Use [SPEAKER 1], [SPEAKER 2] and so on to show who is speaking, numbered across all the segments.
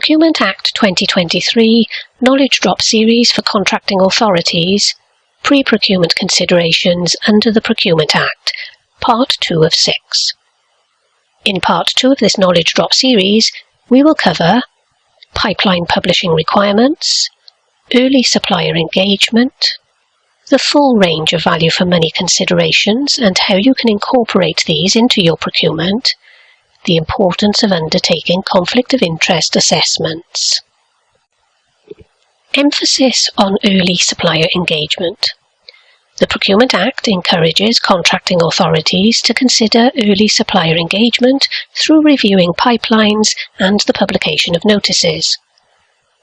[SPEAKER 1] Procurement Act 2023 Knowledge Drop Series for Contracting Authorities, Pre-Procurement Considerations under the Procurement Act, Part 2 of 6. In Part 2 of this Knowledge Drop series, we will cover pipeline publishing requirements, early supplier engagement, the full range of value for money considerations and how you can incorporate these into your procurement, the importance of undertaking conflict of interest assessments. Emphasis on early supplier engagement. The Procurement Act encourages contracting authorities to consider early supplier engagement through reviewing pipelines and the publication of notices.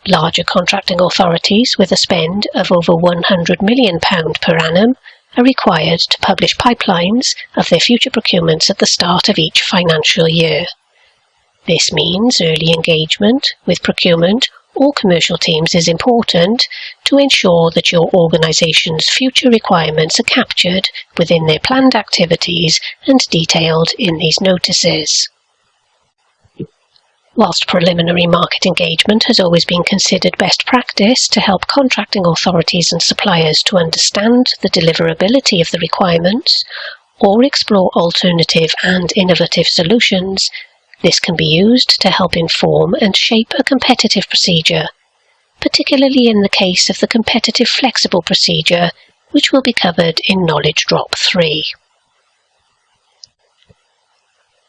[SPEAKER 1] Larger contracting authorities with a spend of over £100 million per annum are required to publish pipelines of their future procurements at the start of each financial year. This means early engagement with procurement or commercial teams is important to ensure that your organisation's future requirements are captured within their planned activities and detailed in these notices. Whilst preliminary market engagement has always been considered best practice to help contracting authorities and suppliers to understand the deliverability of the requirements or explore alternative and innovative solutions, this can be used to help inform and shape a competitive procedure, particularly in the case of the competitive flexible procedure, which will be covered in Knowledge Drop 3.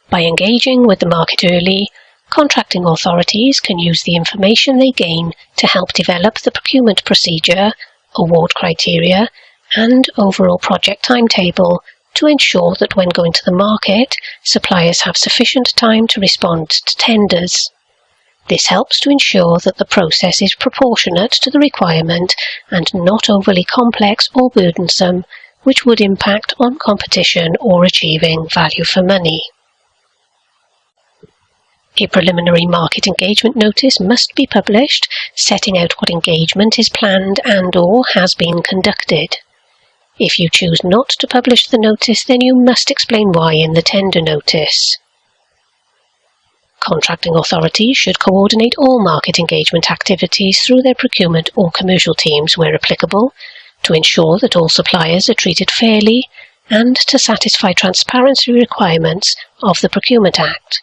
[SPEAKER 1] By engaging with the market early, contracting authorities can use the information they gain to help develop the procurement procedure, award criteria, and overall project timetable to ensure that when going to the market, suppliers have sufficient time to respond to tenders. This helps to ensure that the process is proportionate to the requirement and not overly complex or burdensome, which would impact on competition or achieving value for money. A preliminary market engagement notice must be published, setting out what engagement is planned and/or has been conducted. If you choose not to publish the notice, then you must explain why in the tender notice. Contracting authorities should coordinate all market engagement activities through their procurement or commercial teams where applicable, to ensure that all suppliers are treated fairly and to satisfy transparency requirements of the Procurement Act.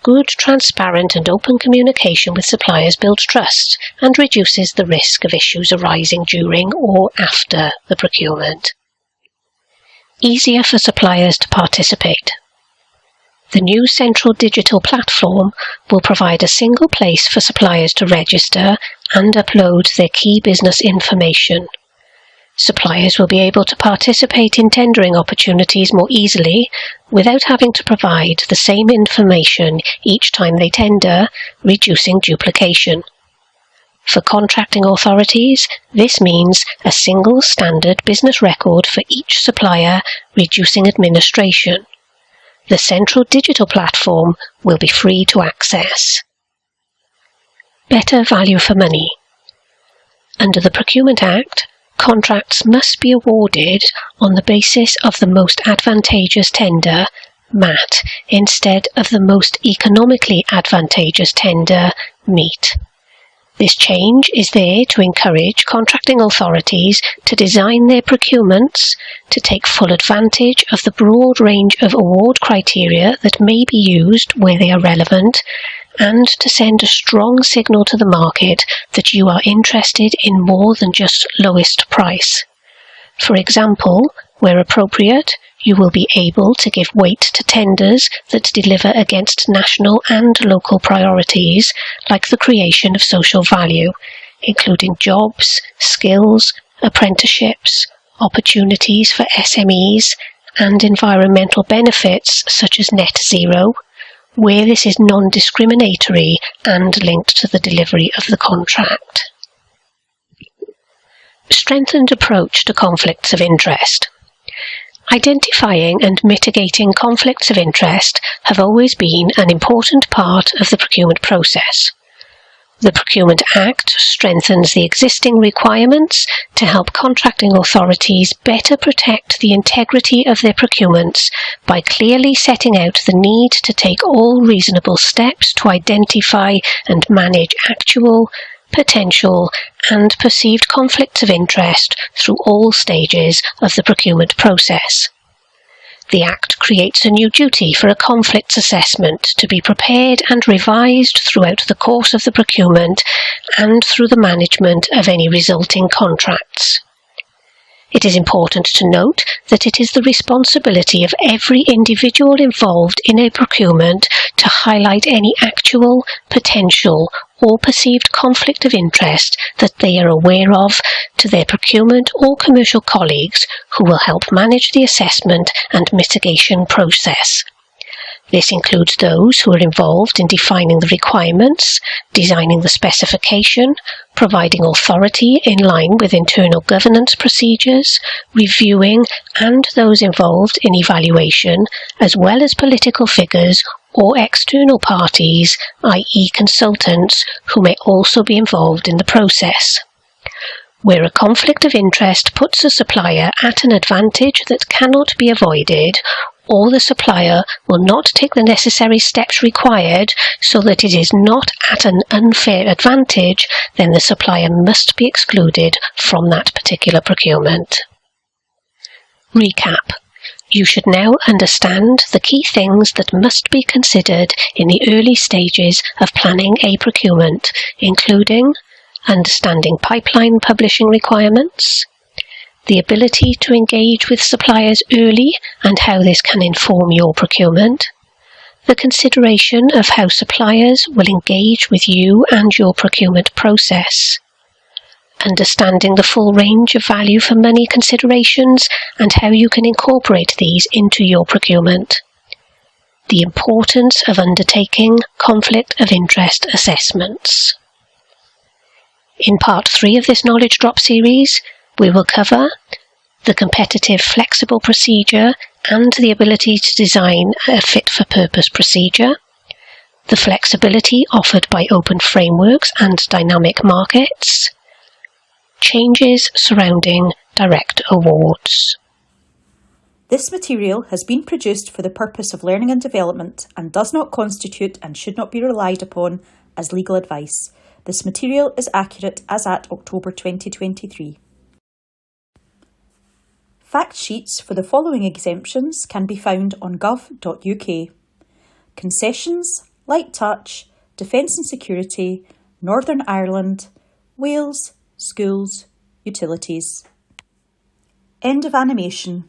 [SPEAKER 1] Good, transparent and open communication with suppliers builds trust and reduces the risk of issues arising during or after the procurement. Easier for suppliers to participate. The new central digital platform will provide a single place for suppliers to register and upload their key business information. Suppliers will be able to participate in tendering opportunities more easily without having to provide the same information each time they tender, reducing duplication. For contracting authorities, this means a single standard business record for each supplier, reducing administration. The central digital platform will be free to access. Better value for money. Under the Procurement Act, contracts must be awarded on the basis of the most advantageous tender, MAT, instead of the most economically advantageous tender, MEET. This change is there to encourage contracting authorities to design their procurements to take full advantage of the broad range of award criteria that may be used where they are relevant, and to send a strong signal to the market that you are interested in more than just lowest price. For example, where appropriate, you will be able to give weight to tenders that deliver against national and local priorities, like the creation of social value, including jobs, skills, apprenticeships, opportunities for SMEs, and environmental benefits such as net zero, where this is non-discriminatory and linked to the delivery of the contract. Strengthened approach to conflicts of interest. Identifying and mitigating conflicts of interest have always been an important part of the procurement process. The Procurement Act strengthens the existing requirements to help contracting authorities better protect the integrity of their procurements by clearly setting out the need to take all reasonable steps to identify and manage actual, potential and perceived conflicts of interest through all stages of the procurement process. The Act creates a new duty for a conflicts assessment to be prepared and revised throughout the course of the procurement and through the management of any resulting contracts. It is important to note that it is the responsibility of every individual involved in a procurement to highlight any actual, potential or perceived conflict of interest that they are aware of to their procurement or commercial colleagues who will help manage the assessment and mitigation process. This includes those who are involved in defining the requirements, designing the specification, providing authority in line with internal governance procedures, reviewing, and those involved in evaluation, as well as political figures or external parties, i.e. consultants, who may also be involved in the process. Where a conflict of interest puts a supplier at an advantage that cannot be avoided, or the supplier will not take the necessary steps required so that it is not at an unfair advantage, then the supplier must be excluded from that particular procurement. Recap. You should now understand the key things that must be considered in the early stages of planning a procurement, including understanding pipeline publishing requirements, the ability to engage with suppliers early and how this can inform your procurement, the consideration of how suppliers will engage with you and your procurement process, understanding the full range of value for money considerations and how you can incorporate these into your procurement, the importance of undertaking conflict of interest assessments. In Part 3 of this Knowledge Drop series, we will cover the competitive flexible procedure and the ability to design a fit-for-purpose procedure, the flexibility offered by open frameworks and dynamic markets, changes surrounding direct awards.
[SPEAKER 2] This material has been produced for the purpose of learning and development and does not constitute and should not be relied upon as legal advice. This material is accurate as at October 2023. Fact sheets for the following exemptions can be found on gov.uk. Concessions, light touch, defence and security, Northern Ireland, Wales, schools, utilities. End of animation.